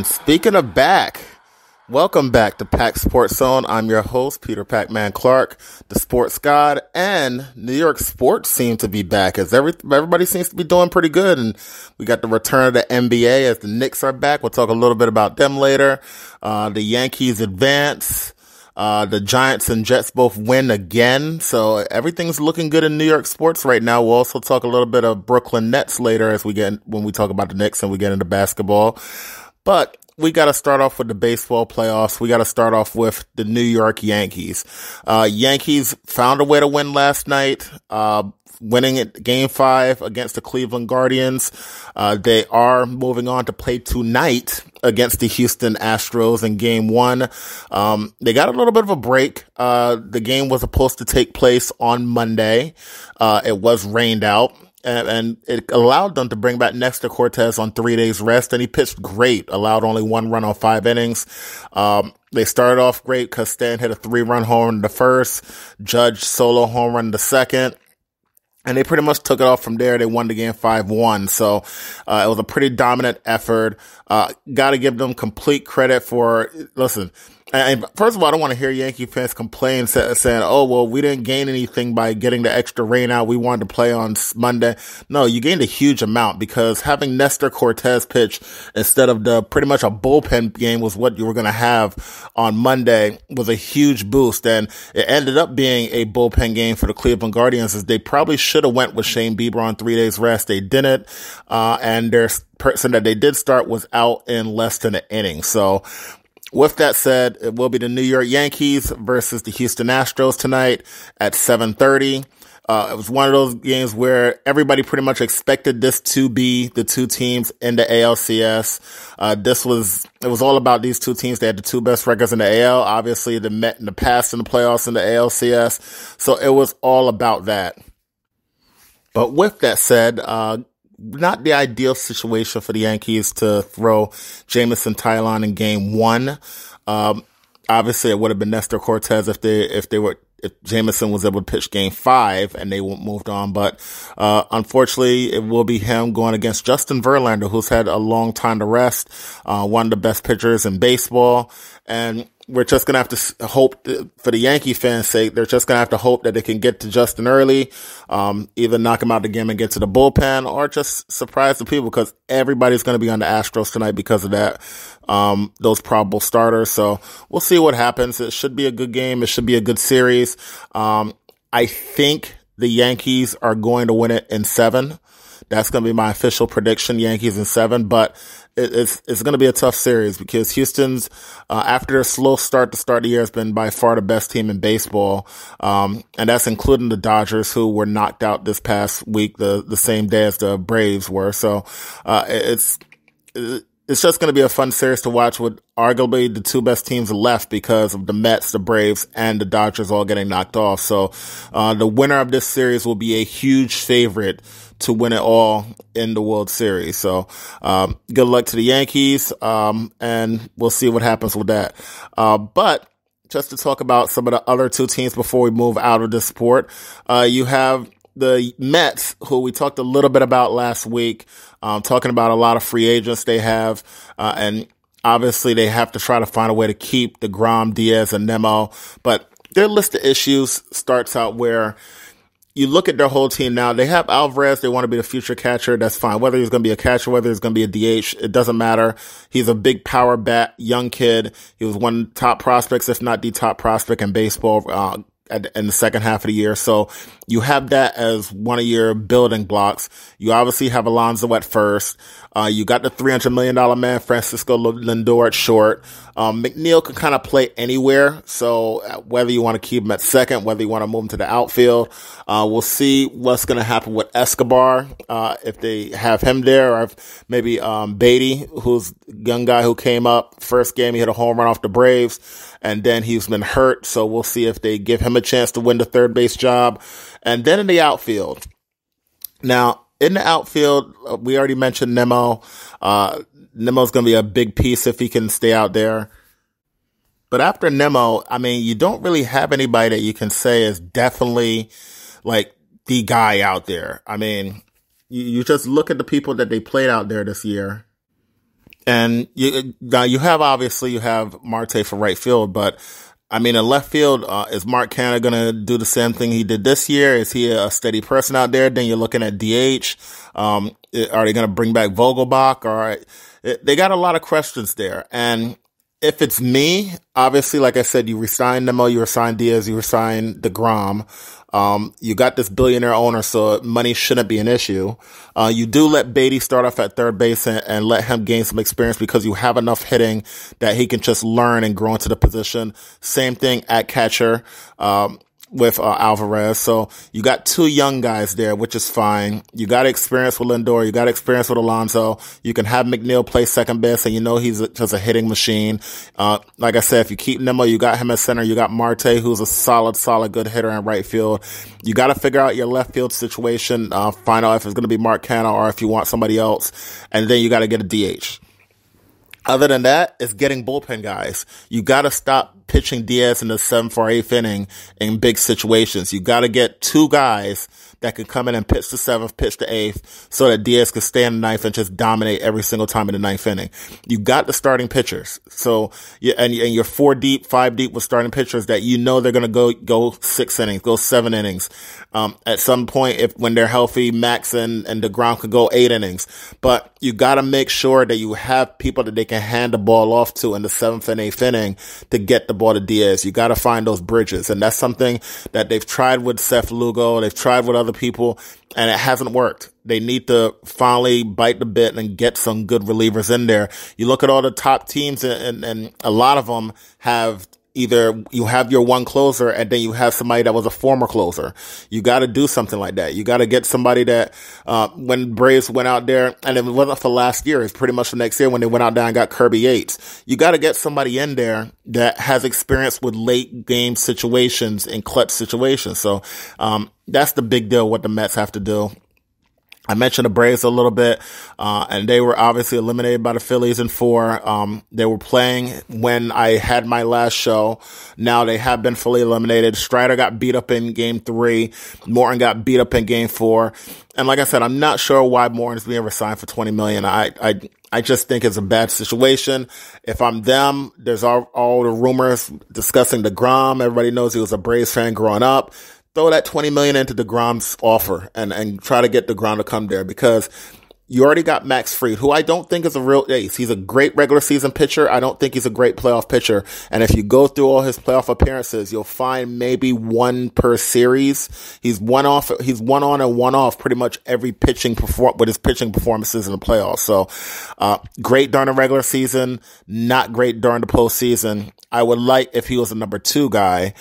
And speaking of back, welcome back to Pack Sports Zone. I'm your host, Peter Pac-Man Clark, the sports god, and New York sports seem to be back as everybody seems to be doing pretty good. And we got the return of the NBA as the Knicks are back. We'll talk a little bit about them later. The Yankees advance. The Giants and Jets both win again. So everything's looking good in New York sports right now. We'll also talk a little bit of Brooklyn Nets later when we talk about the Knicks and we get into basketball. But we got to start off with the baseball playoffs. We got to start off with the New York Yankees. Yankees found a way to win last night, winning at Game 5 against the Cleveland Guardians. They are moving on to play tonight against the Houston Astros in Game 1. They got a little bit of a break. The game was supposed to take place on Monday. It was rained out. And it allowed them to bring back Nestor Cortes on 3 days rest, and he pitched great, allowed only 1 run on 5 innings. They started off great because Stan hit a 3-run home run in the first, Judge solo home run in the second, and they pretty much took it off from there. They won the game 5-1. So, it was a pretty dominant effort. Gotta give them complete credit for, listen, and first of all, I don't want to hear Yankee fans complain saying, oh, well, we didn't gain anything by getting the extra rain out. We wanted to play on Monday. No, you gained a huge amount because having Nestor Cortes pitch instead of the pretty much a bullpen game was what you were going to have on Monday was a huge boost. And it ended up being a bullpen game for the Cleveland Guardians as they probably should have went with Shane Bieber on 3 days rest. They didn't. And their person that they did start was out in less than an inning. So, with that said, it will be the New York Yankees versus the Houston Astros tonight at 7:30. It was one of those games where everybody pretty much expected this to be the two teams in the ALCS. It was all about these two teams. They had the two best records in the AL. Obviously, they met in the past in the playoffs in the ALCS. So it was all about that. But with that said, not the ideal situation for the Yankees to throw Jameson Taillon in Game 1. Obviously, it would have been Nestor Cortes if Jameson was able to pitch Game 5 and they moved on. But unfortunately, it will be him going against Justin Verlander, who's had a long time to rest, one of the best pitchers in baseball. And we're just going to have to hope, for the Yankee fans' sake, they're just going to have to hope that they can get to Justin early, either knock him out the game and get to the bullpen, or just surprise the people because everybody's going to be on the Astros tonight because of that, those probable starters. So we'll see what happens. It should be a good game. It should be a good series. I think the Yankees are going to win it in 7. That's going to be my official prediction, Yankees in 7, but it's going to be a tough series because Houston's, after a slow start to start the year, has been by far the best team in baseball. And that's including the Dodgers, who were knocked out this past week, the same day as the Braves were. So, it's just going to be a fun series to watch with arguably the two best teams left because of the Mets, the Braves, and the Dodgers all getting knocked off. So, the winner of this series will be a huge favorite to win it all in the World Series. So, good luck to the Yankees. And we'll see what happens with that. But just to talk about some of the other two teams before we move out of this sport, you have the Mets, who we talked a little bit about last week, talking about a lot of free agents they have, and obviously they have to try to find a way to keep DeGrom, Diaz, and Nemo, but their list of issues starts out where you look at their whole team now. They have Alvarez. They want to be the future catcher. That's fine. Whether he's going to be a catcher, whether he's going to be a DH, it doesn't matter. He's a big power bat, young kid. He was one of the top prospects, if not the top prospect in baseball, in the second half of the year. So you have that as one of your building blocks. You obviously have Alonso at first. You got the $300 million man, Francisco Lindor at short. McNeil can kind of play anywhere. So whether you want to keep him at second, whether you want to move him to the outfield, we'll see what's going to happen with Escobar, if they have him there, or if maybe, Beatty, who's a young guy who came up first game. He hit a home run off the Braves and then he's been hurt. So we'll see if they give him a chance to win the third base job. And then in the outfield. Now, in the outfield, we already mentioned Nemo. Nemo's going to be a big piece if he can stay out there. But after Nemo, I mean, you don't really have anybody that you can say is definitely like the guy out there. I mean, you just look at the people that they played out there this year. And now you have Marte for right field, but I mean, in left field, is Mark Canha going to do the same thing he did this year? Is he a steady person out there? Then you're looking at DH. Are they going to bring back Vogelbach? Or they got a lot of questions there. And if it's me, obviously, like I said, you resign Nemo, you resign Diaz, you resign DeGrom. You got this billionaire owner, so money shouldn't be an issue. You do let Beatty start off at third base and let him gain some experience because you have enough hitting that he can just learn and grow into the position. Same thing at catcher. With Alvarez. So you got two young guys there, which is fine. You got experience with Lindor. You got experience with Alonso. You can have McNeil play second base, and you know he's just a hitting machine. Like I said, if you keep Nemo, you got him at center. You got Marte, who's a solid good hitter in right field. You got to figure out your left field situation, find out if it's going to be Mark Canha or if you want somebody else. And then you got to get a DH. Other than that, it's getting bullpen guys. You got to stop pitching Diaz in the 7th or 8th inning in big situations. You got to get two guys that can come in and pitch the 7th, pitch the 8th, so that Diaz can stay in the 9th and just dominate every single time in the 9th inning. You got the starting pitchers. So, and you're 4 deep, 5 deep with starting pitchers that you know they're going to go 6 innings, go 7 innings. At some point, when they're healthy, Max and DeGrom could go 8 innings. But you got to make sure that you have people that they can hand the ball off to in the 7th and 8th inning to get the ball to Diaz. You got to find those bridges. And that's something that they've tried with Seth Lugo. They've tried with other people, and it hasn't worked. They need to finally bite the bit and get some good relievers in there. You look at all the top teams, and a lot of them have either you have your one closer and then you have somebody that was a former closer. You got to do something like that. You got to get somebody that, when Braves went out there, and it wasn't for last year, it's pretty much the next year when they went out there and got Kirby Yates. You got to get somebody in there that has experience with late game situations and clutch situations. So, that's the big deal what the Mets have to do. I mentioned the Braves a little bit, and they were obviously eliminated by the Phillies in 4. They were playing when I had my last show. Now they have been fully eliminated. Strider got beat up in game 3. Morton got beat up in game 4. And like I said, I'm not sure why Morton's being resigned for $20 million. I just think it's a bad situation. If I'm them, there's all the rumors discussing DeGrom. Everybody knows he was a Braves fan growing up. Throw that $20 million into DeGrom's offer and try to get DeGrom to come there, because you already got Max Fried, who I don't think is a real ace. He's a great regular season pitcher. I don't think he's a great playoff pitcher. And if you go through all his playoff appearances, you'll find maybe one per series. He's one on and one off pretty much every with his pitching performances in the playoffs. So, great during the regular season, not great during the postseason. I would like if he was a number 2 guy.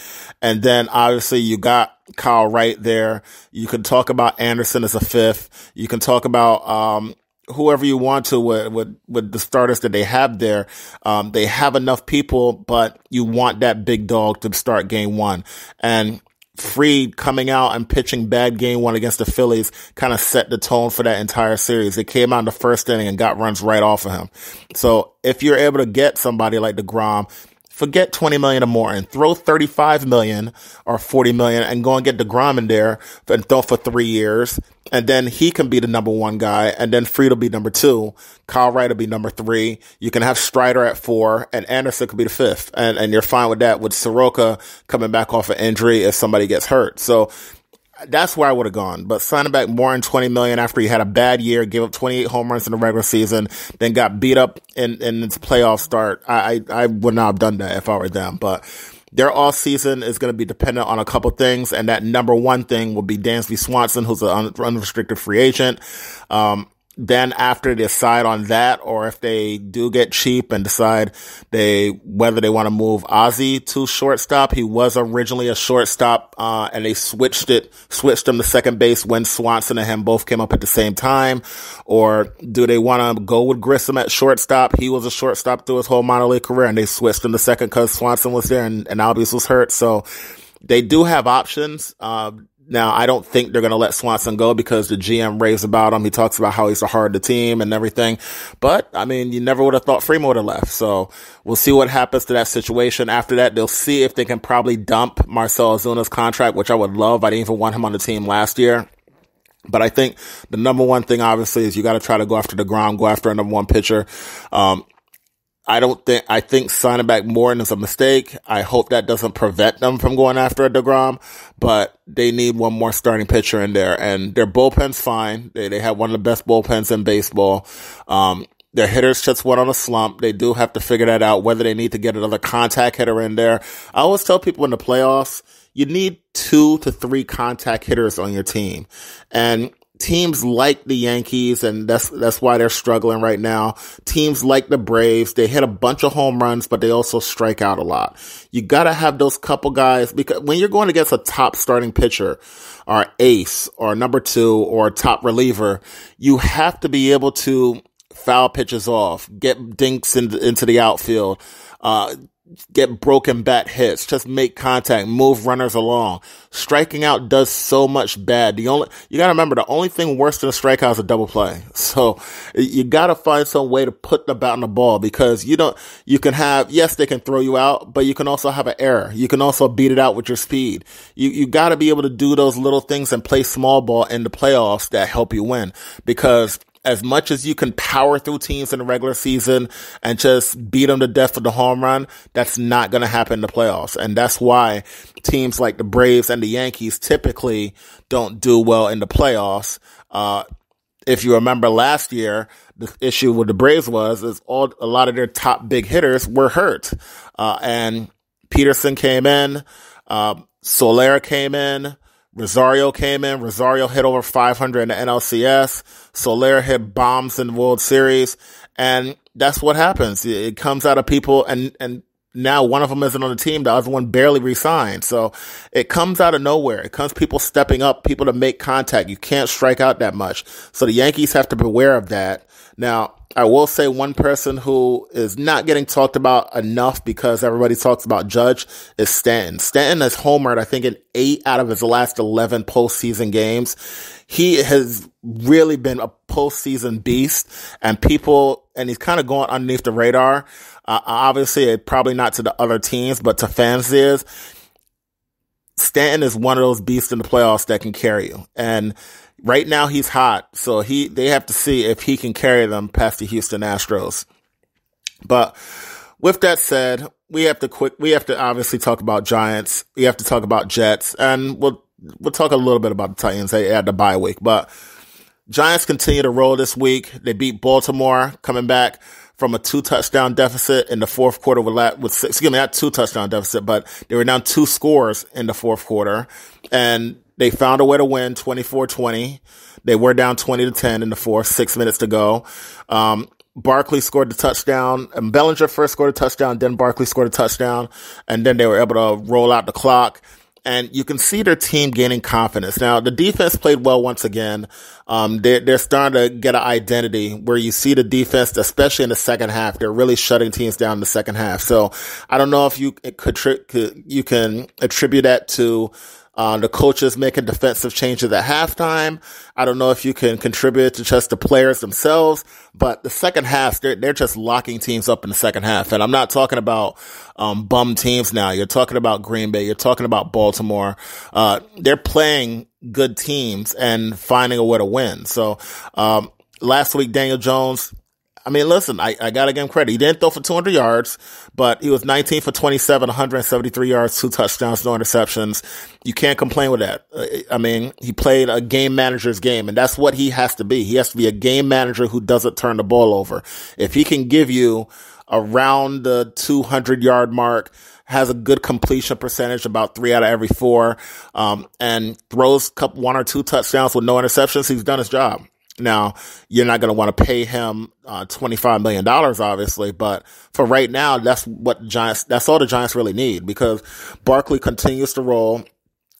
And then obviously you got Kyle Wright there. You can talk about Anderson as a 5th. You can talk about whoever you want to with the starters that they have there. They have enough people, but you want that big dog to start game 1. And Fried coming out and pitching bad game 1 against the Phillies kind of set the tone for that entire series. It came out in the first inning and got runs right off of him. So if you're able to get somebody like DeGrom, forget $20 million or more and throw $35 million or $40 million and go and get DeGrom in there and throw for 3 years. And then he can be the number 1 guy. And then Fried will be number 2. Kyle Wright will be number 3. You can have Strider at 4 and Anderson could be the 5th. And you're fine with that, with Soroka coming back off an injury if somebody gets hurt. So that's where I would have gone. But signing back more than $20 million after he had a bad year, gave up 28 home runs in the regular season, then got beat up in its playoff start, I would not have done that if I were them. But their off season is going to be dependent on a couple things, and that number 1 thing will be Dansby Swanson, who's an unrestricted free agent. Then after they decide on that, or if they do get cheap and decide whether they want to move Ozzie to shortstop. He was originally a shortstop, and they switched him to second base when Swanson and him both came up at the same time. Or do they want to go with Grissom at shortstop? He was a shortstop through his whole minor league career, and they switched him to second because Swanson was there and Albies was hurt. So they do have options. Now, I don't think they're going to let Swanson go because the GM raves about him. He talks about how he's a heart of the team and everything. But, I mean, you never would have thought Freeman would have left. So we'll see what happens to that situation. After that, they'll see if they can probably dump Marcell Azuna's contract, which I would love. I didn't even want him on the team last year. But I think the number one thing, obviously, is you got to try to go after DeGrom, go after a number one pitcher. I think signing back Morton is a mistake. I hope that doesn't prevent them from going after a DeGrom, but they need one more starting pitcher in there, and their bullpen's fine. They have one of the best bullpens in baseball. Their hitters just went on a slump. They do have to figure that out, whether they need to get another contact hitter in there. I always tell people in the playoffs, you need 2 to 3 contact hitters on your team. And teams like the Yankees, and that's why they're struggling right now. Teams like the Braves, they hit a bunch of home runs, but they also strike out a lot. You gotta have those couple guys, because when you're going against a top starting pitcher, or ace, or number 2, or top reliever, you have to be able to foul pitches off, get dinks into the outfield, get broken bat hits, just make contact, move runners along. Striking out does so much bad. You gotta remember, the only thing worse than a strikeout is a double play. So you gotta find some way to put the bat on the ball, because you can have, yes, they can throw you out, but you can also have an error. You can also beat it out with your speed. You gotta be able to do those little things and play small ball in the playoffs that help you win, because as much as you can power through teams in the regular season and just beat them to death with the home run, that's not going to happen in the playoffs. And that's why teams like the Braves and the Yankees typically don't do well in the playoffs. If you remember last year, the issue with the Braves is a lot of their top big hitters were hurt. And Peterson came in, Soler came in, Rosario came in. Rosario hit over 500 in the NLCS. Soler hit bombs in the World Series. And that's what happens. It comes out of people, and now one of them isn't on the team. The other one barely resigned. So it comes out of nowhere. It comes people stepping up, people to make contact. You can't strike out that much. So the Yankees have to beware of that. Now, I will say one person who is not getting talked about enough, because everybody talks about Judge, is Stanton. Stanton has homered, I think, in 8 out of his last 11 postseason games. He has really been a postseason beast, and he's kind of going underneath the radar. Obviously, probably not to the other teams, but to fans is. Stanton is one of those beasts in the playoffs that can carry you. And right now he's hot, so they have to see if he can carry them past the Houston Astros. But with that said, we have to obviously talk about Giants. We have to talk about Jets, and we'll talk a little bit about the Titans. They had the bye week, but Giants continue to roll this week. They beat Baltimore, coming back from a 2-touchdown deficit in the fourth quarter not 2-touchdown deficit, but they were down 2 scores in the fourth quarter, and they found a way to win 24-20. They were down 20-10 in the fourth, 6 minutes to go. Barkley scored the touchdown, and Bellinger first scored a touchdown, then Barkley scored a touchdown, and then they were able to roll out the clock. And you can see their team gaining confidence. Now, the defense played well once again. They're starting to get an identity where you see the defense, especially in the second half, they're really shutting teams down in the second half. So I don't know if you can attribute that to the coaches making defensive changes at halftime. I don't know if you can contribute to just the players themselves, but the second half, they're just locking teams up in the second half. And I'm not talking about bum teams now. You're talking about Green Bay. You're talking about Baltimore. They're playing good teams and finding a way to win. So last week, Daniel Jones, I mean, listen, I gotta give him credit. He didn't throw for 200 yards, but he was 19 for 27, 173 yards, 2 touchdowns, no interceptions. You can't complain with that. I mean, he played a game manager's game, and that's what he has to be. He has to be a game manager who doesn't turn the ball over. If he can give you around the 200-yard mark, has a good completion percentage, about 3 out of every 4, and throws 1 or 2 touchdowns with no interceptions, he's done his job. Now, you're not going to want to pay him $25 million, obviously, but for right now, that's all the Giants really need, because Barkley continues to roll.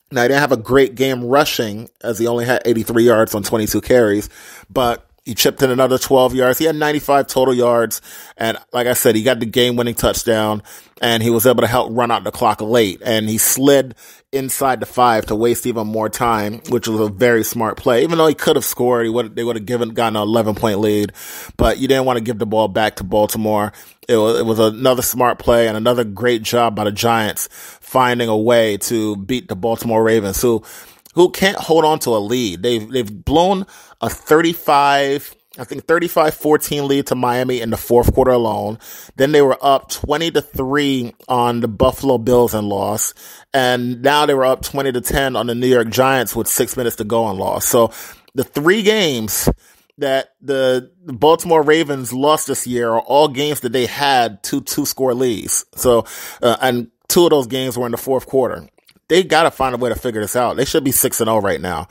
Now, he didn't have a great game rushing, as he only had 83 yards on 22 carries, but he chipped in another 12 yards. He had 95 total yards. And like I said, he got the game-winning touchdown, and he was able to help run out the clock late. And he slid inside the 5 to waste even more time, which was a very smart play. Even though he could have scored, they would have gotten an 11-point lead. But you didn't want to give the ball back to Baltimore. It was another smart play and another great job by the Giants finding a way to beat the Baltimore Ravens, who who can't hold on to a lead. They've blown a 35-14 lead to Miami in the fourth quarter alone. Then they were up 20-3 on the Buffalo Bills and lost. And now they were up 20-10 on the New York Giants with 6 minutes to go and lost. So the 3 games that the Baltimore Ravens lost this year are all games that they had two-score leads. So, and 2 of those games were in the fourth quarter. They got to find a way to figure this out. They should be 6-0 right now.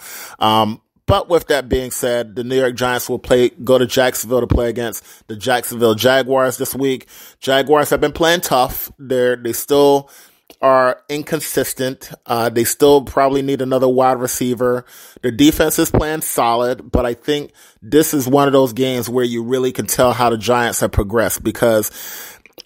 But with that being said, the New York Giants will go to Jacksonville to play against the Jacksonville Jaguars this week. Jaguars have been playing tough. They still are inconsistent. They still probably need another wide receiver. Their defense is playing solid, but I think this is one of those games where you really can tell how the Giants have progressed, because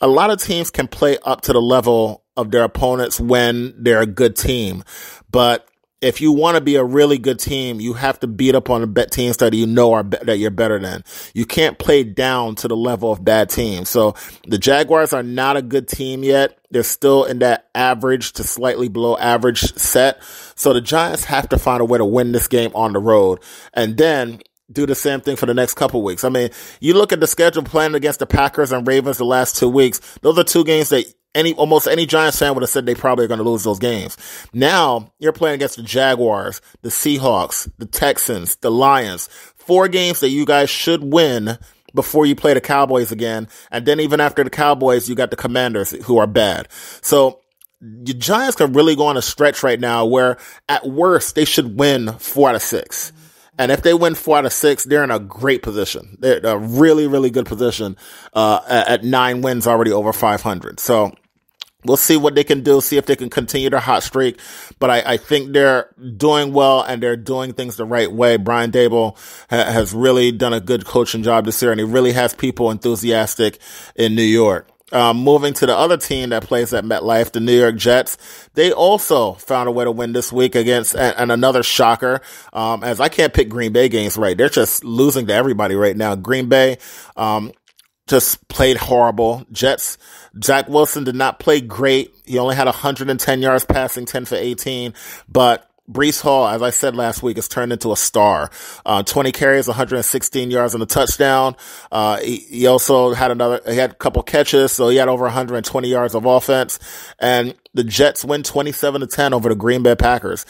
a lot of teams can play up to the level of their opponents when they're a good team. But if you want to be a really good team, you have to beat up on the teams that you know that you're better than. You can't play down to the level of bad teams. So the Jaguars are not a good team yet. They're still in that average to slightly below average set. So the Giants have to find a way to win this game on the road, and then do the same thing for the next couple weeks. I mean, you look at the schedule playing against the Packers and Ravens the last 2 weeks. Those are 2 games that almost any Giants fan would have said they probably are going to lose those games. Now you're playing against the Jaguars, the Seahawks, the Texans, the Lions. 4 games that you guys should win before you play the Cowboys again. And then even after the Cowboys, you got the Commanders, who are bad. So the Giants can really go on a stretch right now where at worst they should win 4 out of 6. And if they win 4 out of 6, they're in a great position. They're in a really, really good position, at 9 wins already over 500. So we'll see what they can do, see if they can continue their hot streak. But I think they're doing well and they're doing things the right way. Brian Daboll has really done a good coaching job this year, and he really has people enthusiastic in New York. Moving to the other team that plays at MetLife, the New York Jets, they also found a way to win this week against and another shocker. As I can't pick Green Bay games right. They're just losing to everybody right now. Green Bay, just played horrible. Jets, Zach Wilson did not play great. He only had 110 yards passing, 10 for 18, but Breece Hall, as I said last week, has turned into a star. 20 carries, 116 yards and a touchdown. He also had he had a couple catches, so he had over 120 yards of offense. And the Jets win 27-10 over the Green Bay Packers.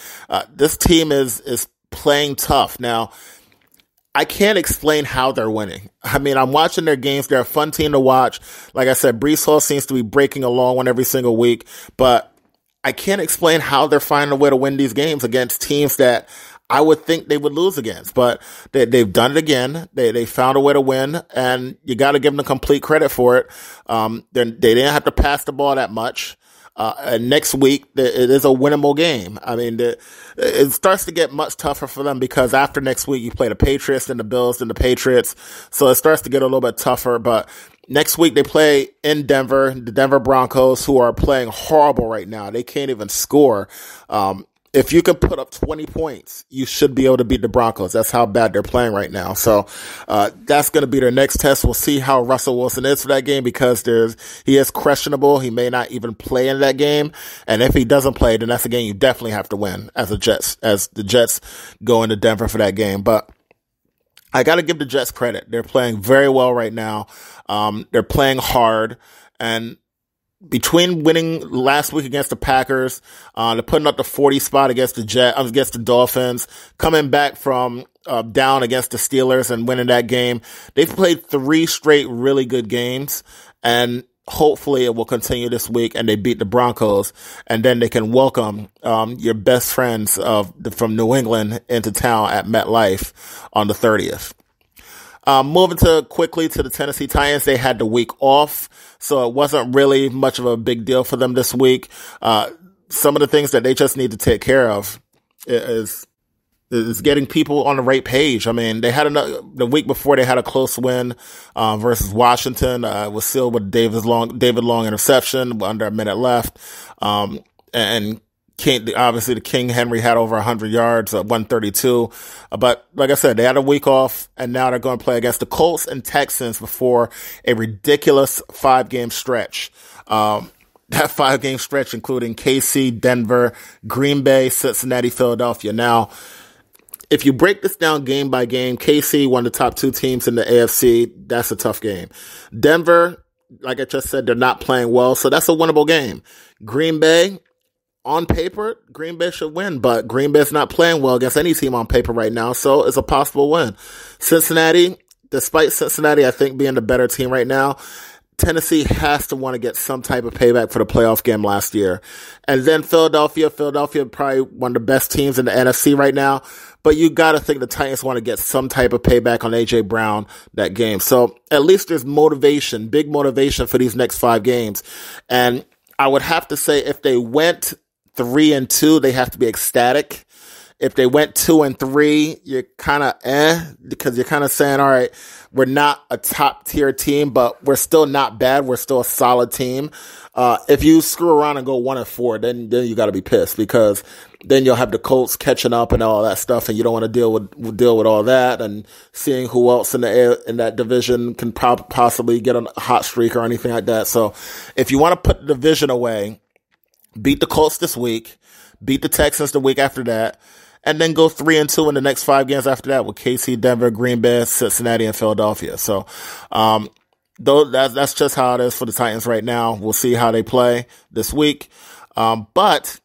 This team is playing tough. Now, I can't explain how they're winning. I mean, I'm watching their games. They're a fun team to watch. Like I said, Breece Hall seems to be breaking along one every single week, but I can't explain how they're finding a way to win these games against teams that I would think they would lose against. But they've done it again. They found a way to win, and you got to give them complete credit for it. They didn't have to pass the ball that much. And next week, it is a winnable game. I mean, it starts to get much tougher for them because after next week, you play the Patriots and the Bills and the Patriots. So it starts to get a little bit tougher, but next week, they play in Denver, the Denver Broncos, who are playing horrible right now. They can't even score. If you can put up 20 points, you should be able to beat the Broncos. That's how bad they're playing right now. So that's going to be their next test. We'll see how Russell Wilson is for that game because he is questionable. He may not even play in that game. And if he doesn't play, then that's a game you definitely have to win as the Jets go into Denver for that game. But I got to give the Jets credit. They're playing very well right now. They're playing hard, and between winning last week against the Packers, they're putting up the 40 spot against the Dolphins, coming back from down against the Steelers and winning that game. They've played 3 straight really good games, and hopefully it will continue this week and they beat the Broncos, and then they can welcome your best friends from New England into town at MetLife on the 30th. Moving quickly to the Tennessee Titans, they had the week off, so it wasn't really much of a big deal for them this week. Some of the things that they just need to take care of is getting people on the right page. I mean, they had the week before they had a close win versus Washington. It was sealed with David Long interception under a minute left, and obviously the King Henry had over 100 yards, 132. But like I said, they had a week off, and now they're going to play against the Colts and Texans before a ridiculous 5-game stretch. that 5-game stretch, including KC, Denver, Green Bay, Cincinnati, Philadelphia. Now, if you break this down game by game, KC, one of the top 2 teams in the AFC, that's a tough game. Denver, like I just said, they're not playing well, so that's a winnable game. Green Bay, on paper, Green Bay should win, but Green Bay's not playing well against any team on paper right now, so it's a possible win. Cincinnati, despite Cincinnati, I think, being the better team right now, Tennessee has to want to get some type of payback for the playoff game last year. And then Philadelphia probably one of the best teams in the NFC right now, but you got to think the Titans want to get some type of payback on A.J. Brown that game. So at least there's motivation, big motivation for these next 5 games. And I would have to say if they went 3-2, they have to be ecstatic. If they went 2-3, you're kind of because you're kind of saying, all right, we're not a top tier team, but we're still not bad. We're still a solid team. If you screw around and go 1-4, then you got to be pissed, because then you'll have the Colts catching up and all that stuff, and you don't want to deal with all that, and seeing who else in that division can possibly get on a hot streak or anything like that. So if you want to put the division away, beat the Colts this week, beat the Texans the week after that, and then go 3-2 in the next 5 games after that with KC, Denver, Green Bay, Cincinnati, and Philadelphia. So, though that's just how it is for the Titans right now. We'll see how they play this week. But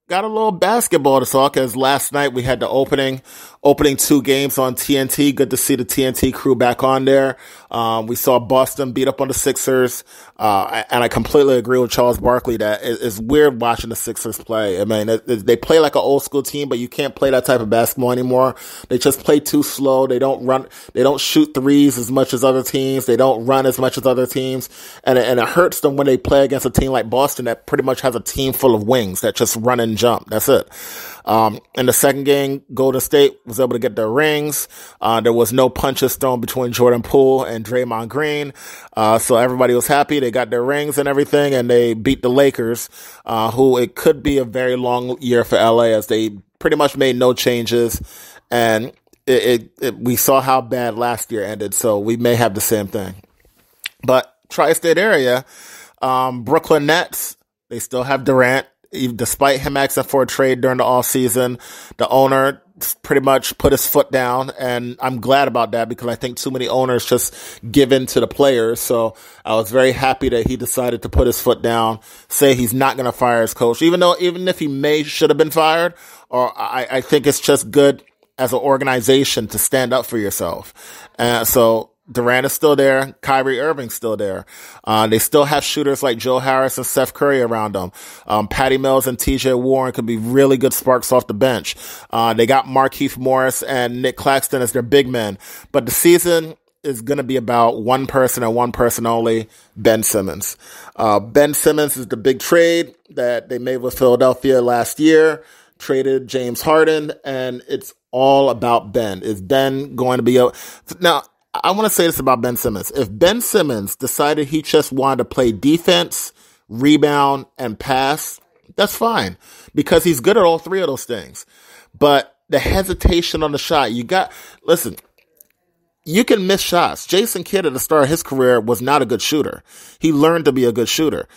got a little basketball to talk, as last night we had the opening 2 games on TNT. Good to see the TNT crew back on there. We saw Boston beat up on the Sixers. And I completely agree with Charles Barkley that it's weird watching the Sixers play. I mean, they play like an old school team, but you can't play that type of basketball anymore. They just play too slow. They don't shoot threes as much as other teams. They don't run as much as other teams. And it hurts them when they play against a team like Boston that pretty much has a team full of wings that just run and jump. That's it. In the second game, Golden State was able to get their rings. There was no punches thrown between Jordan Poole and Draymond Green. So everybody was happy. They got their rings and everything, and they beat the Lakers, who it could be a very long year for LA, as they pretty much made no changes. And we saw how bad last year ended, so we may have the same thing. But tri-state area, Brooklyn Nets, they still have Durant. Despite him asking for a trade during the offseason, the owner pretty much put his foot down, and I'm glad about that, because I think too many owners just give in to the players. So I was very happy that he decided to put his foot down, say he's not going to fire his coach, even if he should have been fired, or I think it's just good as an organization to stand up for yourself. So Durant is still there. Kyrie Irving's still there. They still have shooters like Joe Harris and Steph Curry around them. Patty Mills and TJ Warren could be really good sparks off the bench. They got Markieff Morris and Nick Claxton as their big men. But the season is going to be about one person and one person only, Ben Simmons. Ben Simmons is the big trade that they made with Philadelphia last year. Traded James Harden, and it's all about Ben. Is Ben going to be now? I want to say this about Ben Simmons. If Ben Simmons decided he just wanted to play defense, rebound, and pass, that's fine, because he's good at all 3 of those things. But the hesitation on the shot, listen, you can miss shots. Jason Kidd at the start of his career was not a good shooter. He learned to be a good shooter.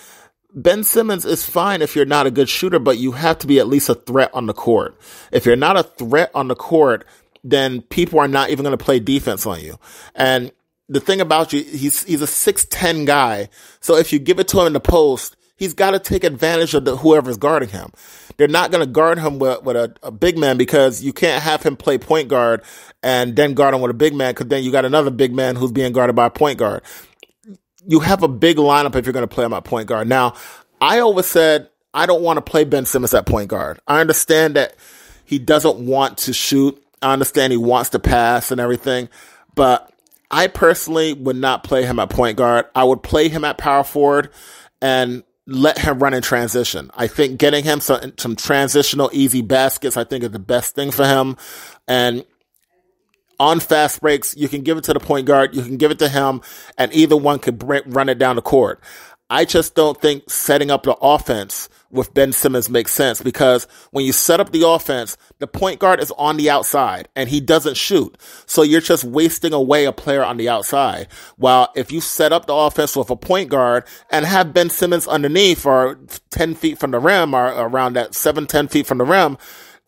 Ben Simmons is fine if you're not a good shooter, but you have to be at least a threat on the court. If you're not a threat on the court, then people are not even going to play defense on you. And the thing about you, he's a 6'10" guy. So if you give it to him in the post, he's got to take advantage of whoever's guarding him. They're not going to guard him with a big man, because you can't have him play point guard and then guard him with a big man, because then you got another big man who's being guarded by a point guard. You have a big lineup if you're going to play him at point guard. Now, I always said I don't want to play Ben Simmons at point guard. I understand that he doesn't want to shoot. I understand he wants to pass and everything, but I personally would not play him at point guard. I would play him at power forward and let him run in transition. I think getting him some transitional easy baskets, I think, is the best thing for him. And on fast breaks, you can give it to the point guard, you can give it to him, and either one could run it down the court. I just don't think setting up the offense with Ben Simmons makes sense, because when you set up the offense, the point guard is on the outside and he doesn't shoot. So you're just wasting away a player on the outside. While if you set up the offense with a point guard and have Ben Simmons underneath or 10 feet from the rim or around that 10 feet from the rim,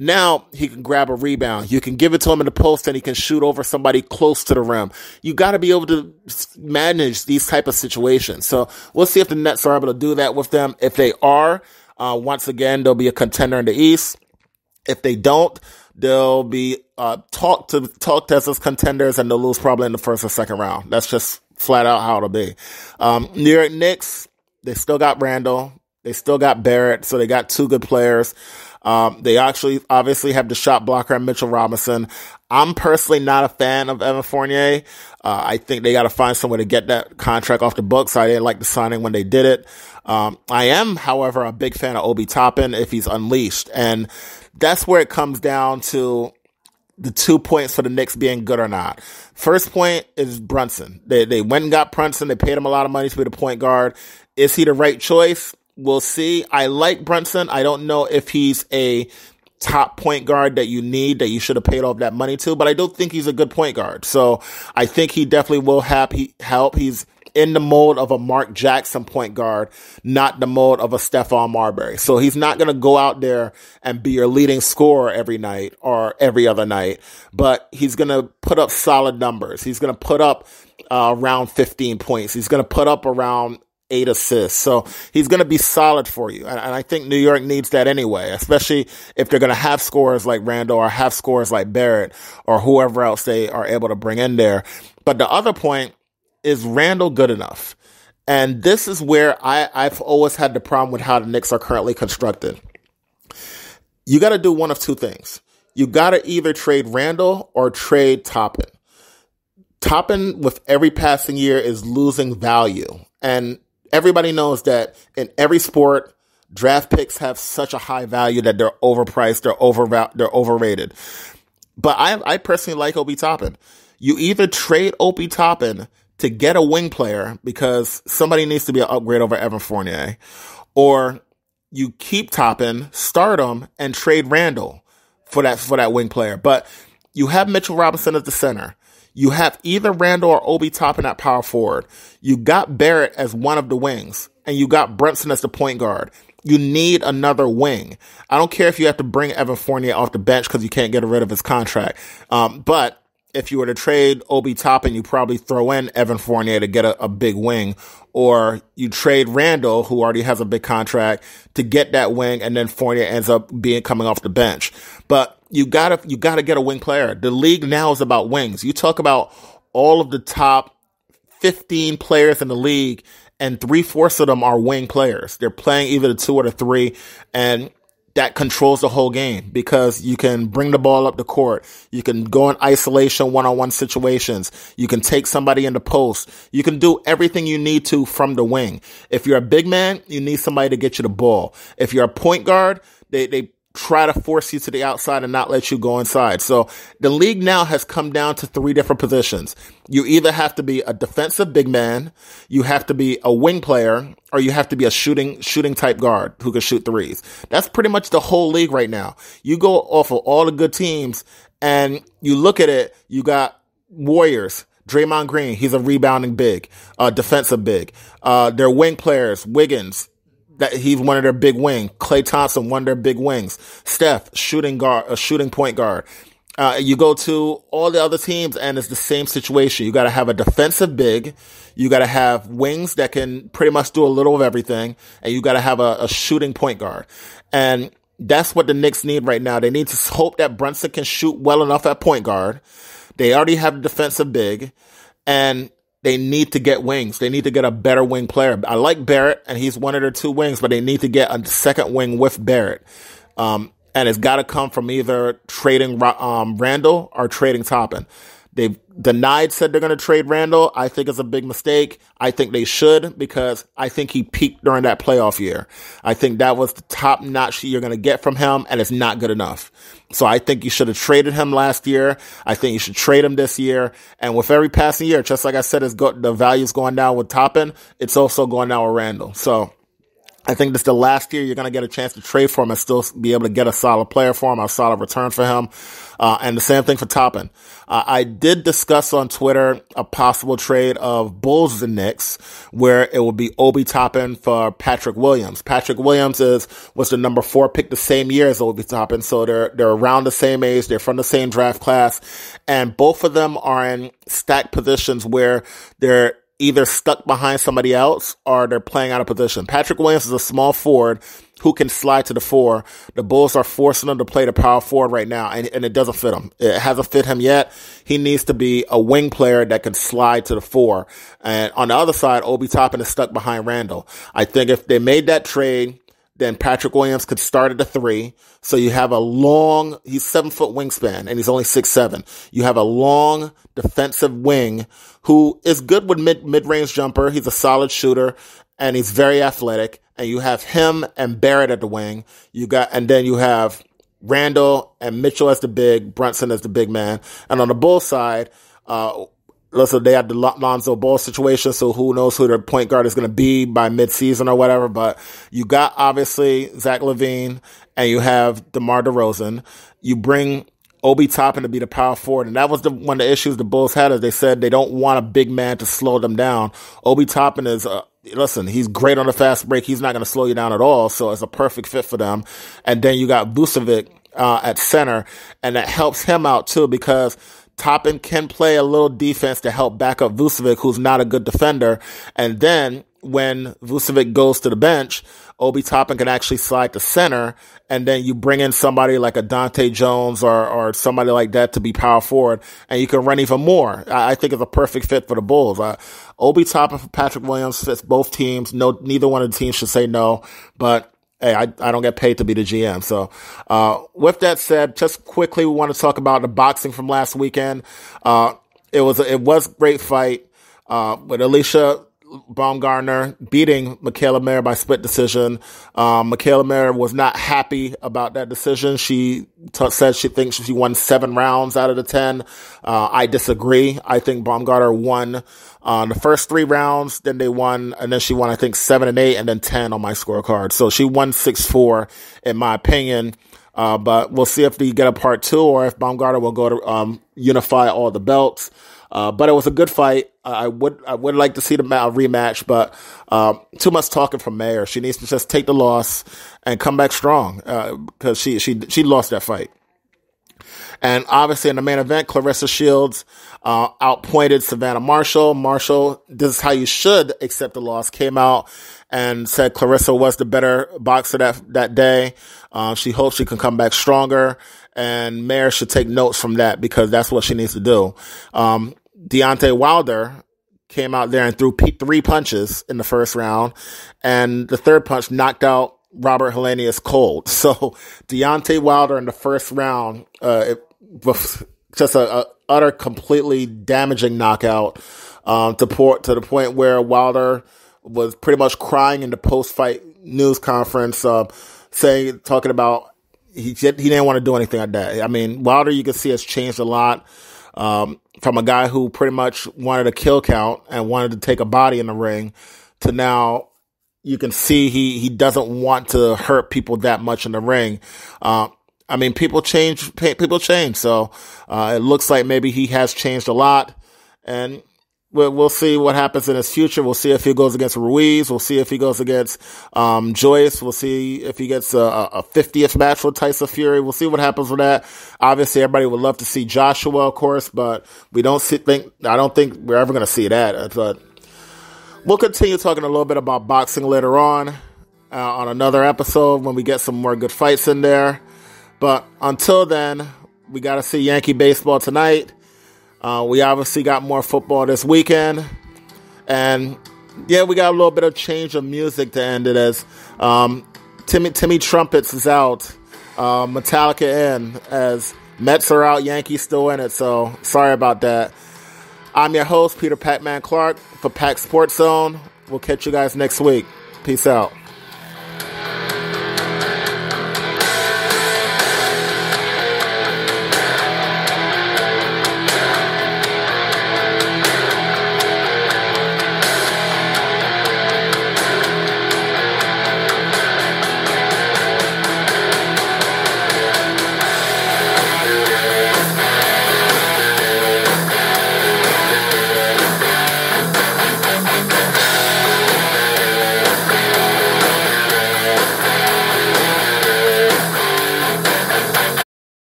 now he can grab a rebound. You can give it to him in the post and he can shoot over somebody close to the rim. You got to be able to manage these type of situations. So we'll see if the Nets are able to do that with them. If they are, once again, they'll be a contender in the East. If they don't, they'll be talked as as contenders, and they'll lose probably in the first or second round. That's just flat out how it'll be. New York Knicks, they still got Randall. They still got Barrett, so they got two good players. They actually obviously have the shot blocker and Mitchell Robinson. I'm personally not a fan of Evan Fournier. I think they got to find some way to get that contract off the books. I didn't like the signing when they did it. I am, however, a big fan of Obi Toppin if he's unleashed. And that's where it comes down to the 2 points for the Knicks being good or not. First point is Brunson. They went and got Brunson. They paid him a lot of money to be the point guard. Is he the right choice? We'll see. I like Brunson. I don't know if he's a top point guard that you should have paid off that money to, but I do think he's a good point guard. So I think he definitely will help. He's in the mold of a Mark Jackson point guard, not the mold of a Stephon Marbury. So he's not going to go out there and be your leading scorer every night or every other night, but he's going to put up solid numbers. He's going to put up around 15 points. He's going to put up around 8 assists. So he's going to be solid for you. And I think New York needs that anyway, especially if they're going to have scorers like Randall or have scorers like Barrett or whoever else they are able to bring in there. But the other point is, Randall good enough? And this is where I've always had the problem with how the Knicks are currently constructed. You got to do one of two things. You got to either trade Randall or trade Toppin. Toppin, with every passing year, is losing value. And everybody knows that in every sport, draft picks have such a high value that they're overpriced, they're overrated. But I personally like Obi Toppin. You either trade Obi Toppin to get a wing player, because somebody needs to be an upgrade over Evan Fournier, or you keep Toppin, start him, and trade Randall for that wing player. But you have Mitchell Robinson as the center. You have either Randall or Obi Toppin at power forward. You got Barrett as one of the wings, and you got Brunson as the point guard. You need another wing. I don't care if you have to bring Evan Fournier off the bench because you can't get rid of his contract. But if you were to trade Obi Toppin, you probably throw in Evan Fournier to get a big wing, or you trade Randall, who already has a big contract, to get that wing, and then Fournier ends up coming off the bench. But you gotta get a wing player. The league now is about wings. You talk about all of the top 15 players in the league, and 3/4 of them are wing players. They're playing either the 2 or the 3, and that controls the whole game, because you can bring the ball up the court. You can go in isolation, one-on-one situations. You can take somebody in the post. You can do everything you need to from the wing. If you're a big man, you need somebody to get you the ball. If you're a point guard, they try to force you to the outside and not let you go inside. So the league now has come down to 3 different positions. You either have to be a defensive big man, you have to be a wing player, or you have to be a shooting type guard who can shoot threes. That's pretty much the whole league right now. You go off of all the good teams and you look at it, you got Warriors, Draymond Green, he's a rebounding big, defensive big. Their wing players, Wiggins, that he's one of their big wing. Klay Thompson, one of their big wings. Steph, shooting point guard. You go to all the other teams and it's the same situation. You got to have a defensive big. You got to have wings that can pretty much do a little of everything. And you got to have a shooting point guard. And that's what the Knicks need right now. They need to hope that Brunson can shoot well enough at point guard. They already have a defensive big, and they need to get wings. They need to get a better wing player. I like Barrett, and he's one of their 2 wings, but they need to get a second wing with Barrett. And it's got to come from either trading Randall or trading Toppin. They've said they're going to trade Randall. I think it's a big mistake. I think they should, because I think he peaked during that playoff year. I think that was the top notch you're going to get from him, and it's not good enough. So I think you should have traded him last year. I think you should trade him this year. And with every passing year, just like I said, the value's going down with Toppin, it's also going down with Randall. So I think this is the last year you're going to get a chance to trade for him and still be able to get a solid player for him, a solid return for him. And the same thing for Toppin. I did discuss on Twitter a possible trade of Bulls and Knicks, where it would be Obi Toppin for Patrick Williams. Patrick Williams was the number 4 pick the same year as Obi Toppin. So they're around the same age. They're from the same draft class. And both of them are in stacked positions where they're either stuck behind somebody else or they're playing out of position. Patrick Williams is a small forward who can slide to the 4. The Bulls are forcing him to play the power forward right now, and it doesn't fit him. It hasn't fit him yet. He needs to be a wing player that can slide to the 4. And on the other side, Obi Toppin is stuck behind Randall. I think if they made that trade, then Patrick Williams could start at the 3. So you have he's 7-foot wingspan and he's only 6'7". You have a long defensive wing who is good with mid-range jumper. He's a solid shooter and he's very athletic. And you have him and Barrett at the wing. And then you have Randall and Mitchell as the big, Brunson as the big man. And on the Bulls side, listen, they had the Lonzo Ball situation, so who knows who their point guard is going to be by midseason or whatever. But you got, obviously, Zach LaVine, and you have DeMar DeRozan. You bring Obi Toppin to be the power forward, and that was one of the issues the Bulls had, is they said they don't want a big man to slow them down. Obi Toppin is, he's great on the fast break. He's not going to slow you down at all, so it's a perfect fit for them. And then you got Vucevic at center, and that helps him out, too, because Toppin can play a little defense to help back up Vucevic, who's not a good defender. And then when Vucevic goes to the bench, Obi Toppin can actually slide to center. And then you bring in somebody like a Dante Jones or somebody like that to be power forward, and you can run even more. I think it's a perfect fit for the Bulls. Obi Toppin for Patrick Williams fits both teams. No, neither one of the teams should say no, but hey, I don't get paid to be the GM. So, with that said, just quickly, we want to talk about the boxing from last weekend. It was a great fight, with Alicia Baumgartner beating Michaela Mayer by split decision. Michaela Mayer was not happy about that decision. She said she thinks she won 7 rounds out of the 10. I disagree. I think Baumgartner won the first 3 rounds, then they won, and then she won, I think, 7 and 8, and then 10 on my scorecard. So she won 6-4, in my opinion. But we'll see if they get a part 2 or if Baumgartner will go to unify all the belts. But it was a good fight. I would like to see the rematch, but too much talking from Mayer. She needs to just take the loss and come back strong, because she lost that fight. And obviously in the main event, Clarissa Shields outpointed Savannah Marshall. Marshall, this is how you should accept the loss, came out and said Clarissa was the better boxer that day. She hopes she can come back stronger, and Mayer should take notes from that, because that's what she needs to do. Deontay Wilder came out there and threw 3 punches in the first round, and the third punch knocked out Robert Helenius cold. So Deontay Wilder in the first round, it was just a utter, completely damaging knockout, to the point where Wilder was pretty much crying in the post-fight news conference, talking about he didn't want to do anything like that. I mean, Wilder, you can see, has changed a lot, from a guy who pretty much wanted a kill count and wanted to take a body in the ring, to now you can see he doesn't want to hurt people that much in the ring. I mean, people change. So, it looks like maybe he has changed a lot, and we'll see what happens in his future. We'll see if he goes against Ruiz. We'll see if he goes against, Joyce. We'll see if he gets a 50th match with Tyson Fury. We'll see what happens with that. Obviously, everybody would love to see Joshua, of course, but I don't think we're ever going to see that. But we'll continue talking a little bit about boxing later on another episode when we get some more good fights in there. But until then, we got to see Yankee baseball tonight. We obviously got more football this weekend. And yeah, we got a little bit of change of music to end it, as Timmy Trumpets is out, Metallica in, as Mets are out, Yankees still in it, so sorry about that. I'm your host, Peter Pac-Man Clark, for Pac Sports Zone. We'll catch you guys next week. Peace out.